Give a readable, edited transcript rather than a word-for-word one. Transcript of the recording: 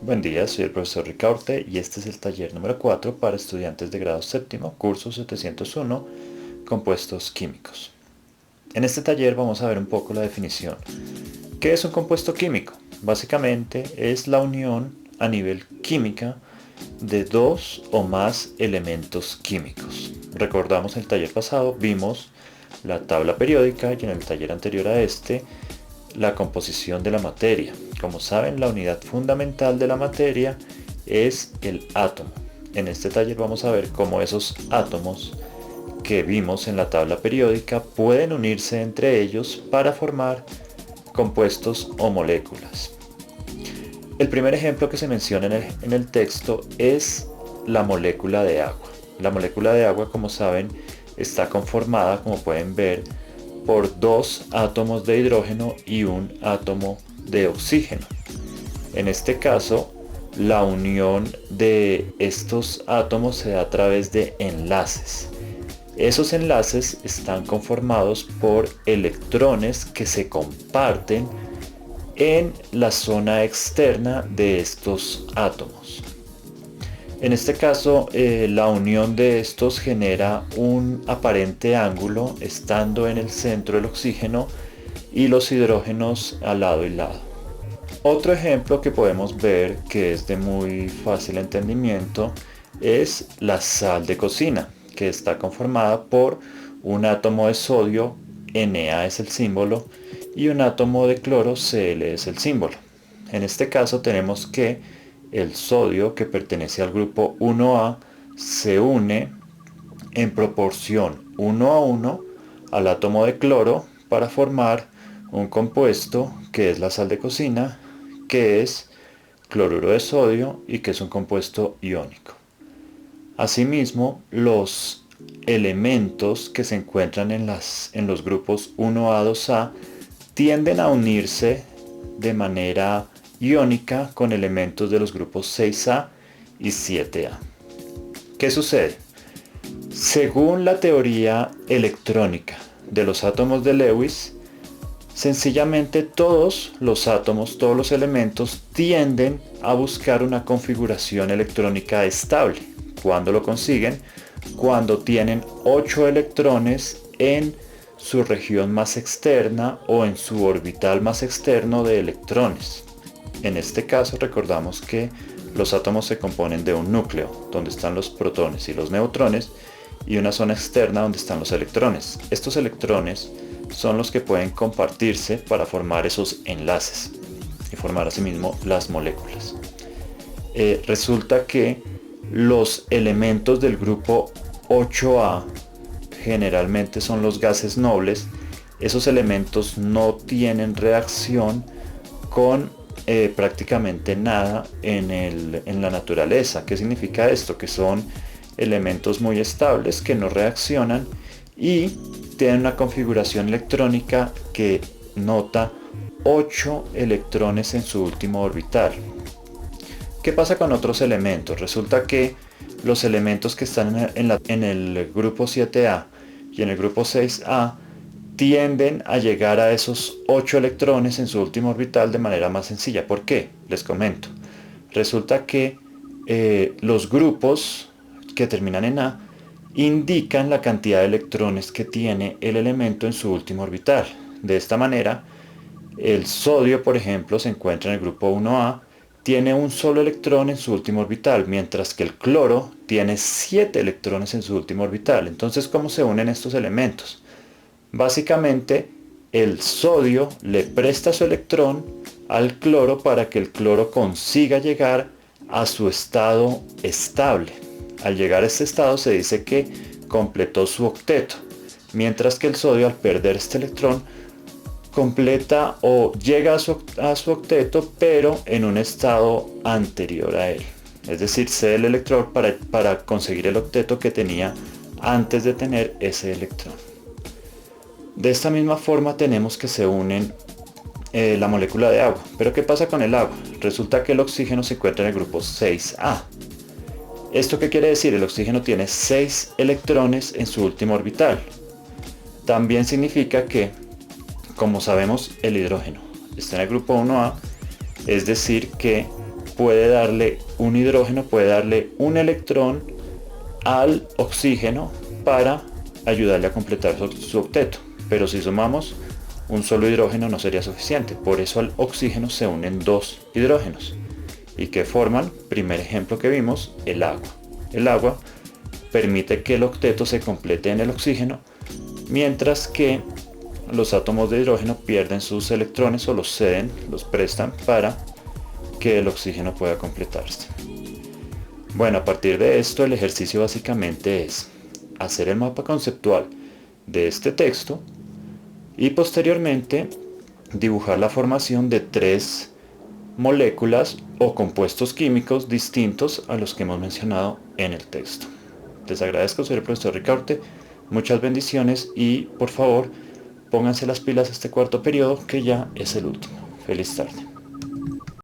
Buen día, soy el profesor Ricaurte y este es el taller número 4 para estudiantes de grado séptimo, curso 701, compuestos químicos. En este taller vamos a ver un poco la definición. ¿Qué es un compuesto químico? Básicamente es la unión a nivel química de dos o más elementos químicos. Recordamos el taller pasado, vimos la tabla periódica y en el taller anterior a este, la composición de la materia. Como saben, la unidad fundamental de la materia es el átomo. En este taller vamos a ver cómo esos átomos que vimos en la tabla periódica pueden unirse entre ellos para formar compuestos o moléculas. El primer ejemplo que se menciona en el texto es la molécula de agua. La molécula de agua, como saben, está conformada, como pueden ver, por dos átomos de hidrógeno y un átomo de oxígeno. En este caso, la unión de estos átomos se da a través de enlaces. Esos enlaces están conformados por electrones que se comparten en la zona externa de estos átomos. En este caso, la unión de estos genera un aparente ángulo estando en el centro del oxígeno y los hidrógenos al lado y lado. Otro ejemplo que podemos ver que es de muy fácil entendimiento es la sal de cocina, que está conformada por un átomo de sodio, Na es el símbolo, y un átomo de cloro, Cl es el símbolo. En este caso tenemos que el sodio, que pertenece al grupo 1A, se une en proporción 1 a 1 al átomo de cloro para formar un compuesto que es la sal de cocina, que es cloruro de sodio y que es un compuesto iónico. Asimismo, los elementos que se encuentran en los grupos 1A, 2A tienden a unirse de manera iónica con elementos de los grupos 6A y 7A. ¿Qué sucede? Según la teoría electrónica de los átomos de Lewis, sencillamente todos los átomos, todos los elementos tienden a buscar una configuración electrónica estable. ¿Cuándo lo consiguen? Cuando tienen 8 electrones en su región más externa o en su orbital más externo de electrones. En este caso recordamos que los átomos se componen de un núcleo, donde están los protones y los neutrones, y una zona externa donde están los electrones. Estos electrones son los que pueden compartirse para formar esos enlaces y formar asimismo las moléculas. Resulta que los elementos del grupo 8A generalmente son los gases nobles. Esos elementos no tienen reacción con prácticamente nada en la naturaleza. ¿Qué significa esto? Que son elementos muy estables que no reaccionan y tienen una configuración electrónica que nota 8 electrones en su último orbital. ¿Qué pasa con otros elementos? Resulta que los elementos que están en el grupo 7A y en el grupo 6A tienden a llegar a esos 8 electrones en su último orbital de manera más sencilla. ¿Por qué? Les comento. Resulta que los grupos que terminan en A indican la cantidad de electrones que tiene el elemento en su último orbital. De esta manera, el sodio, por ejemplo, se encuentra en el grupo 1A, tiene un solo electrón en su último orbital, mientras que el cloro tiene 7 electrones en su último orbital. Entonces, ¿cómo se unen estos elementos? Básicamente, el sodio le presta su electrón al cloro para que el cloro consiga llegar a su estado estable. Al llegar a este estado se dice que completó su octeto, mientras que el sodio, al perder este electrón, completa o llega a su octeto, pero en un estado anterior a él. Es decir, cede el electrón para conseguir el octeto que tenía antes de tener ese electrón. De esta misma forma tenemos que se unen la molécula de agua. Pero ¿qué pasa con el agua? Resulta que el oxígeno se encuentra en el grupo 6A. ¿Esto qué quiere decir? El oxígeno tiene 6 electrones en su último orbital. También significa que, como sabemos, el hidrógeno está en el grupo 1A, es decir que puede darle un hidrógeno, puede darle un electrón al oxígeno para ayudarle a completar su octeto. Pero si sumamos un solo hidrógeno no sería suficiente, por eso al oxígeno se unen dos hidrógenos. ¿Y que forman? Primer ejemplo que vimos, el agua. El agua permite que el octeto se complete en el oxígeno, mientras que los átomos de hidrógeno pierden sus electrones o los ceden, los prestan para que el oxígeno pueda completarse. Bueno, a partir de esto el ejercicio básicamente es hacer el mapa conceptual de este texto y posteriormente dibujar la formación de tres moléculas o compuestos químicos distintos a los que hemos mencionado en el texto. Les agradezco, soy el profesor Ricaurte, muchas bendiciones y por favor pónganse las pilas este cuarto periodo que ya es el último. Feliz tarde.